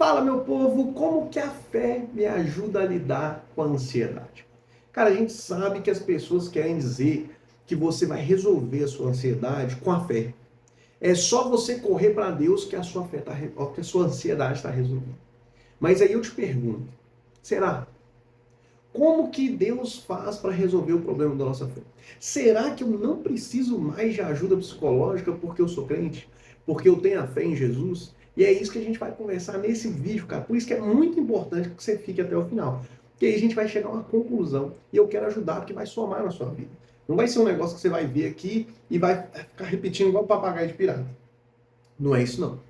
Fala, meu povo, como que a fé me ajuda a lidar com a ansiedade? Cara, a gente sabe que as pessoas querem dizer que você vai resolver a sua ansiedade com a fé. É só você correr para Deus que a sua fé que a sua ansiedade está resolvida. Mas aí eu te pergunto, será? Como que Deus faz para resolver o problema da nossa fé? Será que eu não preciso mais de ajuda psicológica porque eu sou crente? Porque eu tenho a fé em Jesus? E é isso que a gente vai conversar nesse vídeo, cara. Por isso que é muito importante que você fique até o final. Porque aí a gente vai chegar a uma conclusão. E eu quero ajudar porque vai somar na sua vida. Não vai ser um negócio que você vai ver aqui e vai ficar repetindo igual papagaio de pirata. Não é isso, não.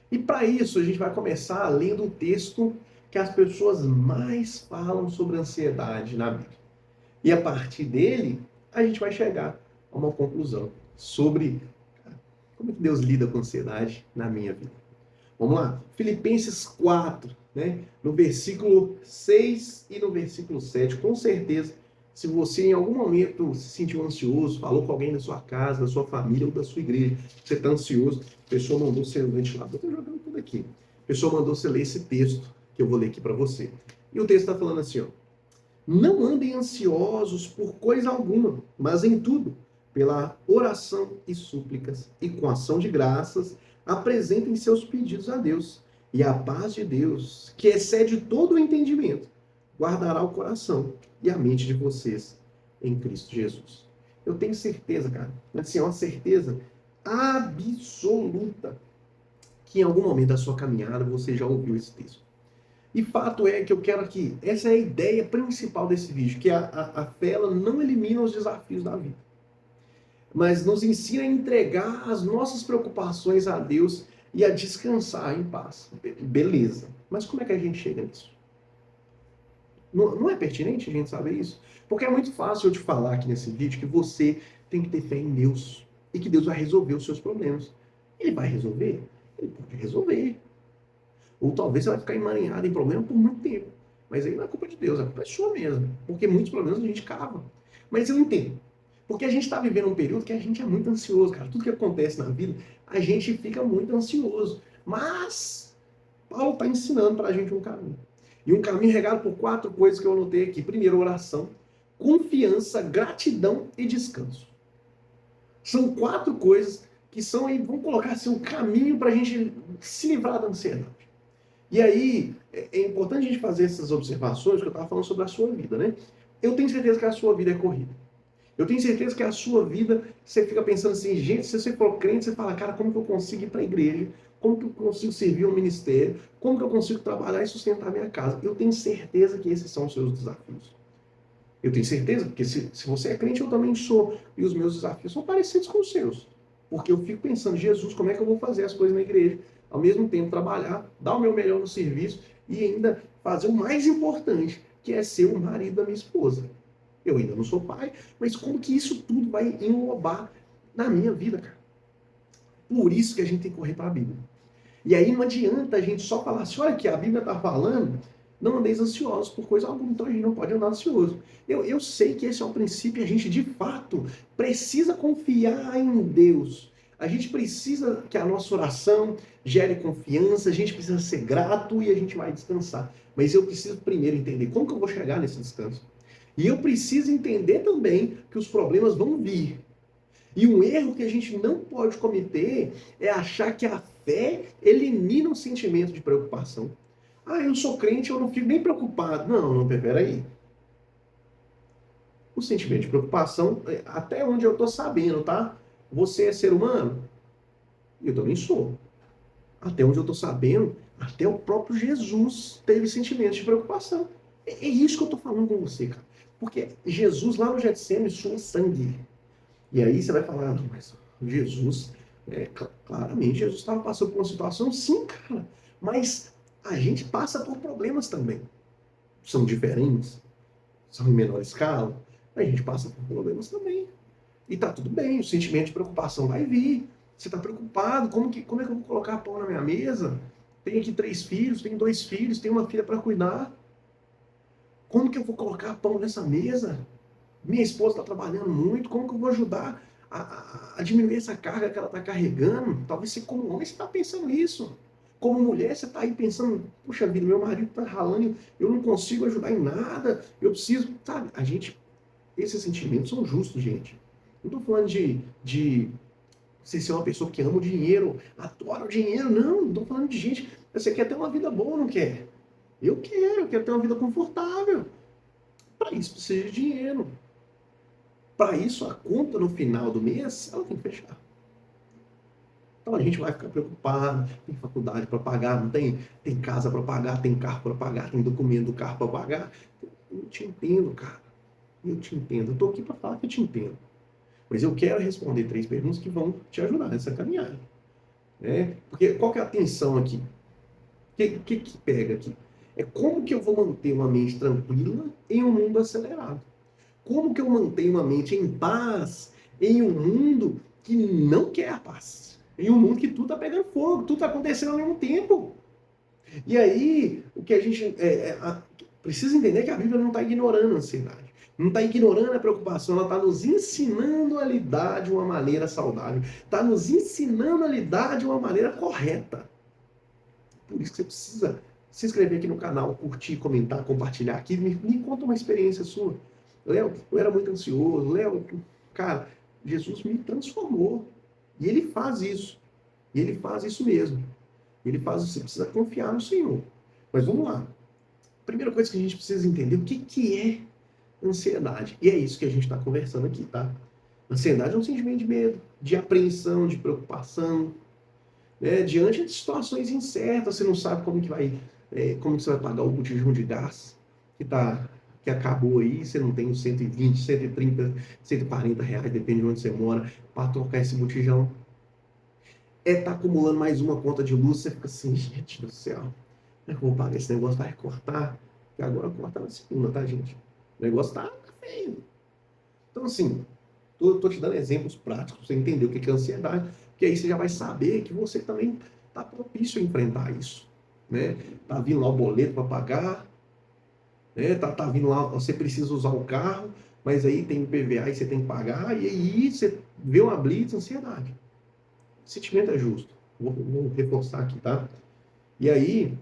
E para isso, a gente vai começar lendo o texto que as pessoas mais falam sobre ansiedade na Bíblia. E a partir dele, a gente vai chegar a uma conclusão sobre como é que Deus lida com a ansiedade na minha vida. Vamos lá? Filipenses 4, né? No versículo 6 e no versículo 7. Com certeza, se você em algum momento se sentiu ansioso, falou com alguém da sua casa, da sua família ou da sua igreja, você está ansioso, a pessoa mandou você no ventilador, estou jogando tudo aqui. A pessoa mandou você ler esse texto que eu vou ler aqui para você. E o texto está falando assim, ó. Não andem ansiosos por coisa alguma, mas em tudo, pela oração e súplicas, e com ação de graças, apresentem seus pedidos a Deus. E a paz de Deus, que excede todo o entendimento, guardará o coração e a mente de vocês em Cristo Jesus. Eu tenho certeza, cara, assim, é uma certeza absoluta que em algum momento da sua caminhada você já ouviu esse texto. E fato é que eu quero aqui, essa é a ideia principal desse vídeo, que a fé ela não elimina os desafios da vida, mas nos ensina a entregar as nossas preocupações a Deus e a descansar em paz. Beleza, mas como é que a gente chega nisso? Não é pertinente a gente saber isso? Porque é muito fácil eu te falar aqui nesse vídeo que você tem que ter fé em Deus e que Deus vai resolver os seus problemas. Ele vai resolver? Ele pode resolver. Ou talvez você vai ficar emaranhado em problema por muito tempo. Mas aí não é culpa de Deus, a culpa é sua mesmo. Porque muitos problemas a gente cava. Mas eu entendo. Porque a gente está vivendo um período que a gente é muito ansioso, cara. Tudo que acontece na vida, a gente fica muito ansioso. Mas Paulo está ensinando para a gente um caminho. E um caminho regado por 4 coisas que eu anotei aqui. Primeiro, oração, confiança, gratidão e descanso. São 4 coisas que são aí, vamos colocar assim, um caminho para a gente se livrar da ansiedade. E aí, é importante a gente fazer essas observações que eu estava falando sobre a sua vida, né? Eu tenho certeza que a sua vida é corrida. Eu tenho certeza que a sua vida, você fica pensando assim, gente, se você for crente, você fala, cara, como que eu consigo ir para a igreja? Como que eu consigo servir um ministério? Como que eu consigo trabalhar e sustentar a minha casa? Eu tenho certeza que esses são os seus desafios. Eu tenho certeza, porque se você é crente, eu também sou. E os meus desafios são parecidos com os seus. Porque eu fico pensando, Jesus, como é que eu vou fazer as coisas na igreja? Ao mesmo tempo, trabalhar, dar o meu melhor no serviço e ainda fazer o mais importante, que é ser o marido da minha esposa. Eu ainda não sou pai, mas como que isso tudo vai englobar na minha vida, cara? Por isso que a gente tem que correr para a Bíblia. E aí não adianta a gente só falar assim, olha aqui, a Bíblia está falando, não andeis ansiosos por coisa alguma, então a gente não pode andar ansioso. Eu sei que esse é um princípio e a gente, de fato, precisa confiar em Deus. A gente precisa que a nossa oração gere confiança, a gente precisa ser grato e a gente vai descansar. Mas eu preciso primeiro entender como que eu vou chegar nesse descanso. E eu preciso entender também que os problemas vão vir. E um erro que a gente não pode cometer é achar que a fé elimina o sentimento de preocupação. Ah, eu sou crente, eu não fico nem preocupado. Não, peraí. O sentimento de preocupação, até onde eu estou sabendo, tá? Você é ser humano? Eu também sou. Até onde eu estou sabendo, até o próprio Jesus teve sentimentos de preocupação. É isso que eu estou falando com você, cara. Porque Jesus lá no Getsemane suou sangue. E aí você vai falar, não, mas Jesus, claramente Jesus estava passando por uma situação, sim, cara. Mas a gente passa por problemas também. São diferentes, são em menor escala. A gente passa por problemas também. E tá tudo bem, o sentimento de preocupação vai vir. Você está preocupado, como é que eu vou colocar pão na minha mesa? Tenho aqui 3 filhos, tenho 2 filhos, tenho uma filha para cuidar. Como que eu vou colocar pão nessa mesa? Minha esposa está trabalhando muito, como que eu vou ajudar a diminuir essa carga que ela está carregando? Talvez você, como homem, você está pensando nisso. Como mulher, você está aí pensando, puxa vida, meu marido está ralando, eu não consigo ajudar em nada, eu preciso, sabe? Esses sentimentos são justos, gente. Não estou falando de você ser uma pessoa que ama o dinheiro, adora o dinheiro, não estou falando de gente, você quer ter uma vida boa, não quer? Eu quero ter uma vida confortável. Para isso precisa de dinheiro. Para isso, a conta no final do mês, ela tem que fechar. Então a gente vai ficar preocupado, tem faculdade para pagar, não tem, tem casa para pagar, tem carro para pagar, tem documento do carro para pagar. Eu te entendo, cara. Eu te entendo. Eu estou aqui para falar que eu te entendo. Mas eu quero responder 3 perguntas que vão te ajudar nessa caminhada. Né? Porque qual que é a tensão aqui? O que pega aqui? É como que eu vou manter uma mente tranquila em um mundo acelerado? Como que eu mantenho uma mente em paz em um mundo que não quer a paz? Em um mundo que tudo está pegando fogo, tudo está acontecendo ao mesmo tempo. E aí, o que a gente precisa entender é que a Bíblia não está ignorando a ansiedade. Não está ignorando a preocupação, ela está nos ensinando a lidar de uma maneira saudável. Está nos ensinando a lidar de uma maneira correta. Por isso que você precisa se inscrever aqui no canal, curtir, comentar, compartilhar aqui. Me conta uma experiência sua. Léo, eu era muito ansioso. Léo, cara, Jesus me transformou. E ele faz isso. E ele faz isso mesmo. Ele faz isso. Você precisa confiar no Senhor. Mas vamos lá. Primeira coisa que a gente precisa entender, o que é ansiedade? E é isso que a gente está conversando aqui, tá? Ansiedade é um sentimento de medo, de apreensão, de preocupação, né? Diante de situações incertas, você não sabe como você vai pagar o botijão de gás que acabou aí, você não tem os 120, 130, 140 reais, depende de onde você mora, para trocar esse botijão. Tá acumulando mais uma conta de luz, você fica assim, gente do céu, como é que eu vou pagar esse negócio? Vai cortar? E agora corta na segunda, tá, gente? O negócio tá feio. Então, assim, tô te dando exemplos práticos para você entender o que é ansiedade, porque aí você já vai saber que você também está propício a enfrentar isso. Né? Tá vindo lá o boleto para pagar, né? Tá vindo lá, você precisa usar o carro, mas aí tem o PVA e você tem que pagar, e aí você vê uma blitz, ansiedade. O sentimento é justo. Vou reforçar aqui, tá? E aí,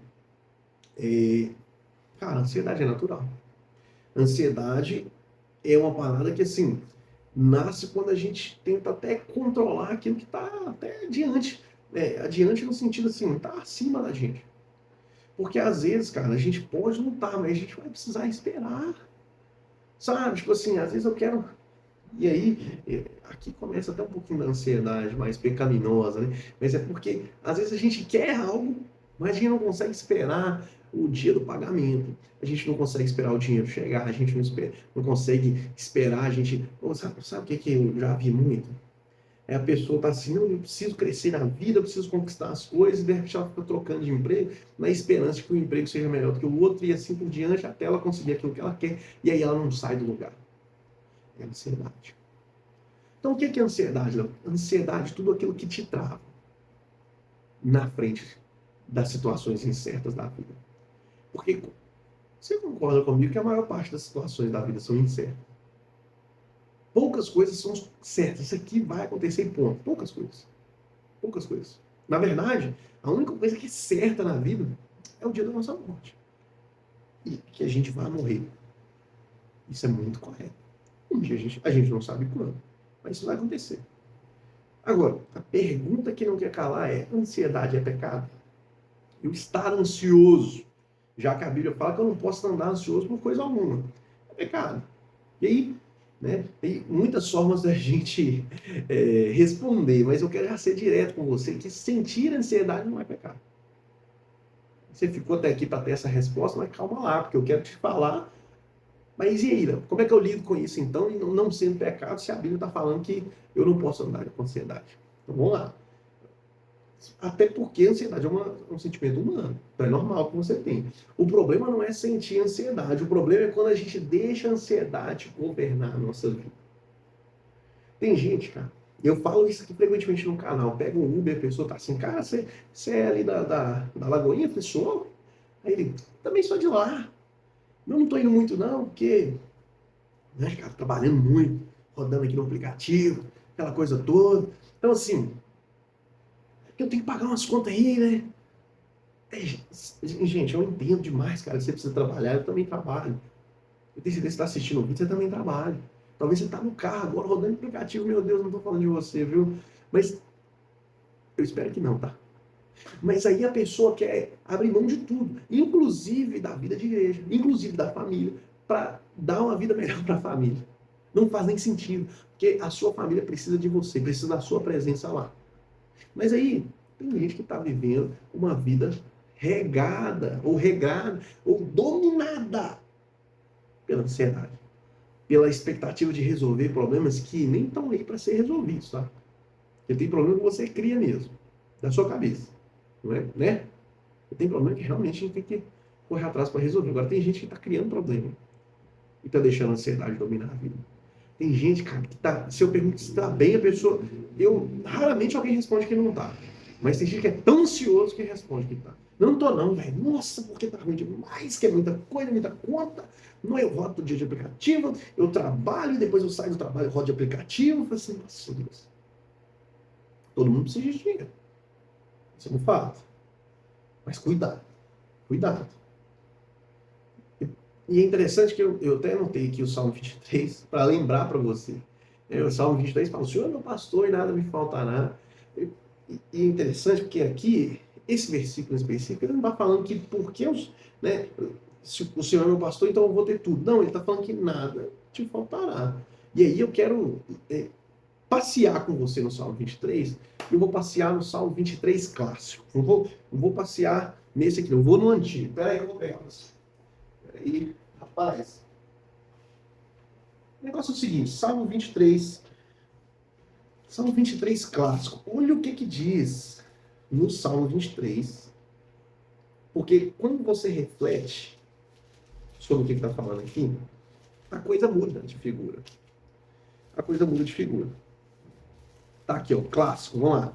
cara, ansiedade é natural. Ansiedade é uma parada que, assim, nasce quando a gente tenta até controlar aquilo que está até adiante. Adiante no sentido assim, está acima da gente. Porque às vezes, cara, a gente pode lutar, mas a gente vai precisar esperar. Sabe? Tipo assim, às vezes eu quero. E aí, aqui começa até um pouquinho da ansiedade mais pecaminosa, né? Mas é porque às vezes a gente quer algo, mas a gente não consegue esperar o dia do pagamento. A gente não consegue esperar o dinheiro chegar, a gente não consegue esperar, a gente. Oh, sabe o que eu já vi muito? A pessoa tá assim, não, eu preciso crescer na vida, eu preciso conquistar as coisas, e de repente ela fica trocando de emprego, na esperança de que o emprego seja melhor do que o outro, e assim por diante, até ela conseguir aquilo que ela quer, e aí ela não sai do lugar. É ansiedade. Então, o que é ansiedade, Léo? Ansiedade é tudo aquilo que te trava na frente das situações incertas da vida. Porque você concorda comigo que a maior parte das situações da vida são incertas. Poucas coisas são certas. Isso aqui vai acontecer e ponto. Poucas coisas. Poucas coisas. Na verdade, a única coisa que é certa na vida é o dia da nossa morte. E que a gente vai morrer. Isso é muito correto. Um dia a gente não sabe quando, mas isso vai acontecer. Agora, a pergunta que não quer calar é: ansiedade é pecado? Eu estar ansioso, já que a Bíblia fala que eu não posso andar ansioso por coisa alguma. É pecado. E aí, né, tem muitas formas da gente responder, mas eu quero já ser direto com você, que sentir ansiedade não é pecado. Você ficou até aqui para ter essa resposta, mas calma lá, porque eu quero te falar. Mas e aí, como é que eu lido com isso então, e não sendo pecado, se a Bíblia está falando que eu não posso andar com ansiedade? Então vamos lá. Até porque a ansiedade é um sentimento humano. Então é normal que você tenha. O problema não é sentir ansiedade. O problema é quando a gente deixa a ansiedade governar a nossa vida. Tem gente, cara. Eu falo isso aqui frequentemente no canal. Pega um Uber, a pessoa tá assim, cara, você é ali da Lagoinha? Eu falei, sou. Aí ele, também sou de lá. Eu não tô indo muito não, porque, né, cara, trabalhando muito, rodando aqui no aplicativo, aquela coisa toda. Então, assim, eu tenho que pagar umas contas aí, né? Gente, eu entendo demais, cara, que você precisa trabalhar, eu também trabalho. Eu tenho certeza que você está assistindo o vídeo, você também trabalha. Talvez você está no carro agora rodando aplicativo, meu Deus, não estou falando de você, viu? Mas eu espero que não, tá? Mas aí a pessoa quer abrir mão de tudo, inclusive da vida de igreja, inclusive da família, para dar uma vida melhor para a família. Não faz nem sentido, porque a sua família precisa de você, precisa da sua presença lá. Mas aí tem gente que está vivendo uma vida regada, ou regrada, ou dominada pela ansiedade, pela expectativa de resolver problemas que nem estão aí para ser resolvidos, tá? Porque tem problema que você cria mesmo, da sua cabeça, não é? Né? Tem problema que realmente a gente tem que correr atrás para resolver. Agora tem gente que está criando problema e está deixando a ansiedade dominar a vida. Tem gente, cara, que tá. Se eu pergunto se está bem, a pessoa. Raramente alguém responde que não está. Mas tem gente que é tão ansioso que responde que está. Não tô não, velho. Nossa, porque tá ruim demais, que é muita coisa, muita conta. Não, eu rodo o dia de aplicativo, eu trabalho, e depois eu saio do trabalho, eu rodo de aplicativo. Eu falo assim, nossa Deus. Todo mundo precisa de dinheiro. Isso é um fato. Mas cuidado, cuidado. E é interessante que eu até anotei aqui o Salmo 23 para lembrar para você. O Salmo 23 fala: O Senhor é meu pastor e nada me faltará. E é interessante porque aqui, esse versículo específico, ele não está falando que porque né, se o Senhor é meu pastor, então eu vou ter tudo. Não, ele está falando que nada te faltará. E aí eu quero passear com você no Salmo 23. Eu vou passear no Salmo 23 clássico. Não vou passear nesse aqui, não. Eu vou no antigo. Espera aí, eu vou pegar você. Aí, rapaz, o negócio é o seguinte, Salmo 23 clássico. Olha o que diz no Salmo 23, porque quando você reflete sobre o que está falando aqui, a coisa muda de figura. A coisa muda de figura. Tá aqui, ó, clássico, vamos lá.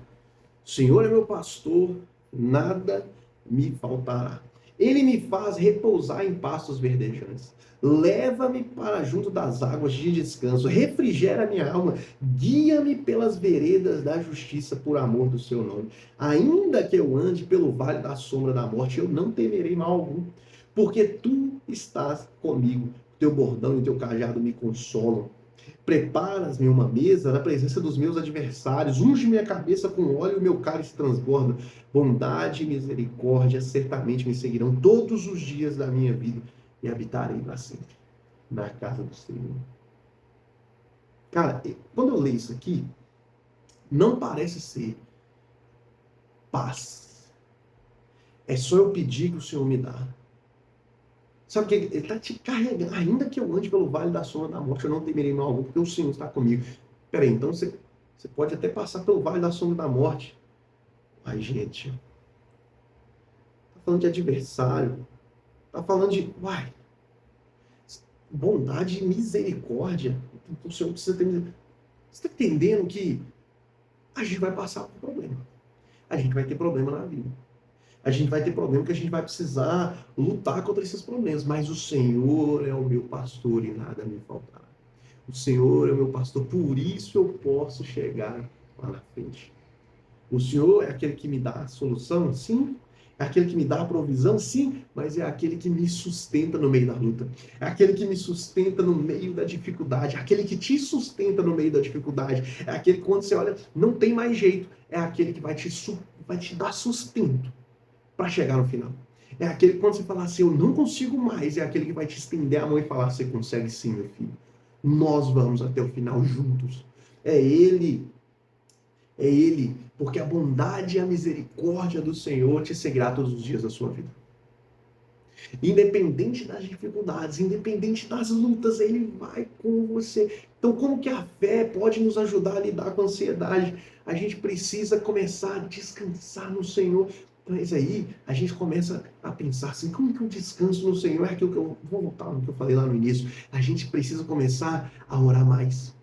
O Senhor é meu pastor, nada me faltará. Ele me faz repousar em pastos verdejantes. Leva-me para junto das águas de descanso. Refrigera minha alma. Guia-me pelas veredas da justiça por amor do seu nome. Ainda que eu ande pelo vale da sombra da morte, eu não temerei mal algum. Porque tu estás comigo. Teu bordão e teu cajado me consolam. Preparas-me uma mesa na presença dos meus adversários, unge minha cabeça com óleo e meu cálice transborda. Bondade e misericórdia certamente me seguirão todos os dias da minha vida e habitarei para sempre na casa do Senhor. Cara, quando eu leio isso aqui, não parece ser paz. É só eu pedir que o Senhor me dá. Sabe o que? Ele está te carregando. Ainda que eu ande pelo vale da sombra da morte, eu não temerei mal algum, porque o Senhor está comigo. Peraí, então você pode até passar pelo vale da sombra da morte. Ai, gente, tá falando de adversário. Tá falando de, bondade e misericórdia. O Senhor precisa ter misericórdia. Você está entendendo que a gente vai passar por problema. A gente vai ter problema na vida. A gente vai ter problema que a gente vai precisar lutar contra esses problemas. Mas o Senhor é o meu pastor e nada me faltará. O Senhor é o meu pastor, por isso eu posso chegar lá na frente. O Senhor é aquele que me dá a solução? Sim. É aquele que me dá a provisão? Sim. Mas é aquele que me sustenta no meio da luta. É aquele que me sustenta no meio da dificuldade. É aquele que te sustenta no meio da dificuldade. É aquele que, quando você olha, não tem mais jeito. É aquele que vai te dar sustento para chegar no final. É aquele que, quando você falar assim, eu não consigo mais, é aquele que vai te estender a mão e falar, você consegue sim, meu filho. Nós vamos até o final juntos. É Ele, porque a bondade e a misericórdia do Senhor te seguirá todos os dias da sua vida. Independente das dificuldades, independente das lutas, Ele vai com você. Então, como que a fé pode nos ajudar a lidar com a ansiedade? A gente precisa começar a descansar no Senhor. Mas aí a gente começa a pensar assim, como que eu descanso no Senhor? É aquilo que eu vou voltar no que eu falei lá no início. A gente precisa começar a orar mais.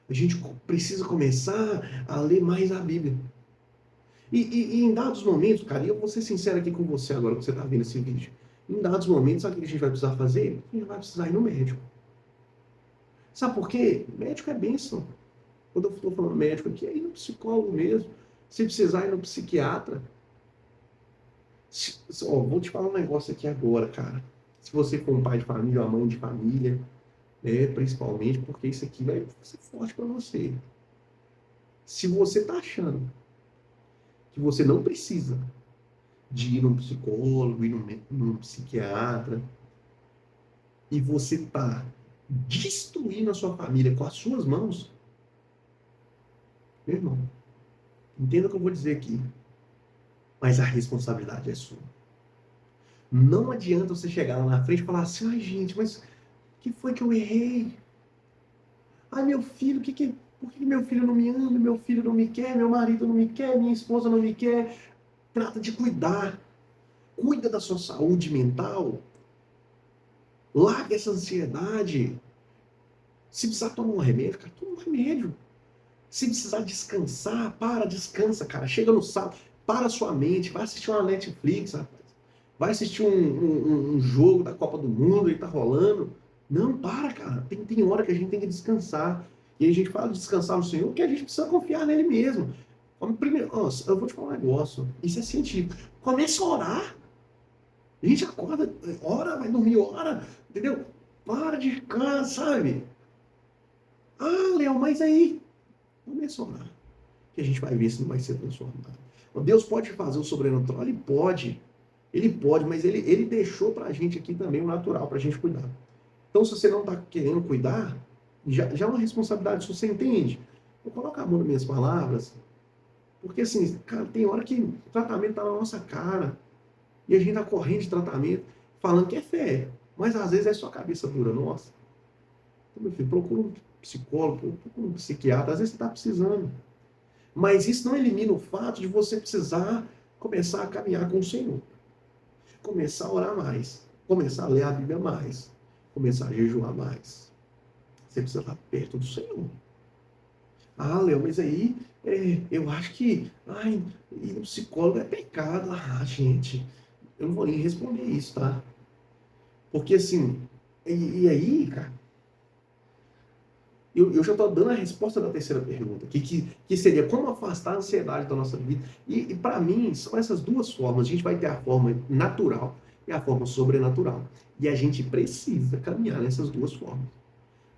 A gente precisa começar a ler mais a Bíblia. E em dados momentos, cara, e eu vou ser sincero aqui com você agora que você está vendo esse vídeo. Em dados momentos, sabe o que a gente vai precisar fazer? A gente vai precisar ir no médico. Sabe por quê? Médico é bênção. Quando eu estou falando médico aqui, é ir no psicólogo mesmo. Se precisar, ir no psiquiatra. Vou te falar um negócio aqui agora, cara. Se você for um pai de família, uma mãe de família, né, principalmente, porque isso aqui vai ser forte para você. Se você tá achando que você não precisa de ir num psicólogo, ir num psiquiatra, e você tá destruindo a sua família com as suas mãos, meu irmão, entenda o que eu vou dizer aqui, mas a responsabilidade é sua. Não adianta você chegar lá na frente e falar assim, ai gente, mas o que foi que eu errei? Ai meu filho, por que meu filho não me ama? Meu filho não me quer, meu marido não me quer, minha esposa não me quer. Trata de cuidar. Cuida da sua saúde mental. Larga essa ansiedade. Se precisar tomar um remédio, cara, toma um remédio. Se precisar descansar, descansa, cara. Chega no sábado, para a sua mente, vai assistir uma Netflix, rapaz. Vai assistir um jogo da Copa do Mundo e tá rolando. Não, cara. Tem hora que a gente tem que descansar. E aí a gente fala de descansar no Senhor, porque a gente precisa confiar nele mesmo. Primeiro, eu vou te falar um negócio. Isso é científico. Começa a orar. A gente acorda, ora, vai dormir, ora, entendeu? Para de ficar, sabe? Ah, Léo, mas aí, começa a orar. Que a gente vai ver se não vai ser transformado. Deus pode fazer o sobrenatural? Ele pode. Ele pode, mas ele deixou pra gente aqui também o natural, pra gente cuidar. Então, se você não tá querendo cuidar, já é uma responsabilidade, se você entende. Eu coloco a mão nas minhas palavras, porque assim, cara, tem hora que o tratamento tá na nossa cara, e a gente tá correndo de tratamento, falando que é fé, mas às vezes é só cabeça dura nossa. Então, meu filho, procura um psicólogo, procura um psiquiatra, às vezes você tá precisando. Mas isso não elimina o fato de você precisar começar a caminhar com o Senhor. Começar a orar mais. Começar a ler a Bíblia mais. Começar a jejuar mais. Você precisa estar perto do Senhor. Ah, Léo, mas aí eu acho que ir no psicólogo é pecado. Ah, gente, eu não vou nem responder isso, tá? Porque assim, e aí, cara, eu já estou dando a resposta da terceira pergunta, que seria como afastar a ansiedade da nossa vida. E para mim, são essas duas formas. A gente vai ter a forma natural e a forma sobrenatural. E a gente precisa caminhar nessas duas formas.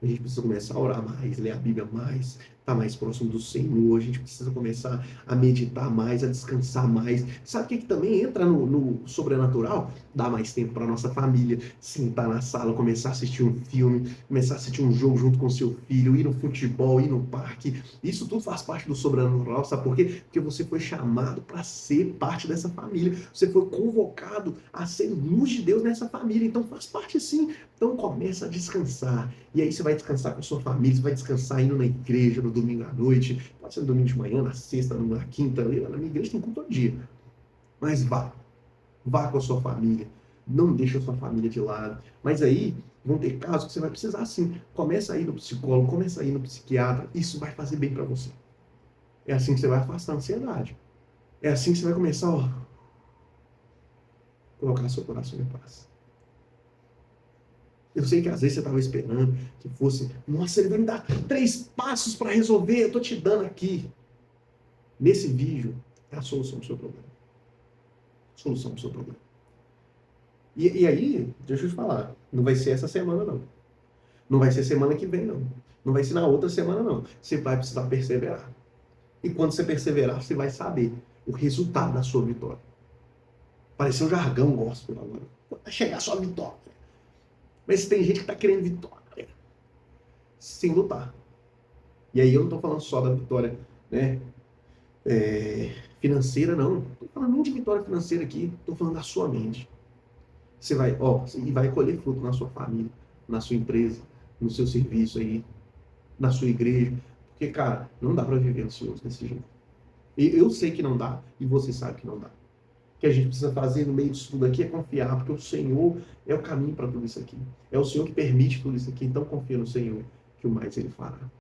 A gente precisa começar a orar mais, ler a Bíblia mais, estar mais próximo do Senhor. A gente precisa começar a meditar mais, a descansar mais. Sabe o que também entra no sobrenatural? Dar mais tempo para nossa família, sentar na sala, começar a assistir um filme, começar a assistir um jogo junto com seu filho, ir no futebol, ir no parque. Isso tudo faz parte do sobrenatural, sabe por quê? Porque você foi chamado para ser parte dessa família. Você foi convocado a ser luz de Deus nessa família. Então faz parte sim. Então começa a descansar. E aí você vai descansar com a sua família, você vai descansar indo na igreja no domingo à noite, pode ser no domingo de manhã, na sexta, na quinta, na minha igreja tem culto todo dia. Mas vá com a sua família, não deixe a sua família de lado. Mas aí vão ter casos que você vai precisar sim. Começa a ir no psicólogo, começa a ir no psiquiatra, isso vai fazer bem para você. É assim que você vai afastar a ansiedade. É assim que você vai começar a colocar seu coração em paz. Eu sei que às vezes você estava esperando que fosse, nossa, ele vai me dar 3 passos para resolver, eu estou te dando aqui. Nesse vídeo, é a solução do seu problema. Solução do seu problema. E aí, deixa eu te falar, não vai ser essa semana, não. Não vai ser semana que vem, não. Não vai ser na outra semana, não. Você vai precisar perseverar. E quando você perseverar, você vai saber o resultado da sua vitória. Pareceu um jargão gospel agora. Vai chegar a sua vitória. Mas tem gente que está querendo vitória sem lutar. E aí eu não estou falando só da vitória, né, financeira, não. Não estou falando nem de vitória financeira aqui. Estou falando da sua mente. Você vai, e vai colher fruto na sua família, na sua empresa, no seu serviço aí, na sua igreja. Porque, cara, não dá para viver ansioso desse jeito. E eu sei que não dá, e você sabe que não dá. O que a gente precisa fazer no meio disso tudo aqui é confiar, porque o Senhor é o caminho para tudo isso aqui. É o Senhor que permite tudo isso aqui, então confia no Senhor, que o mais Ele fará.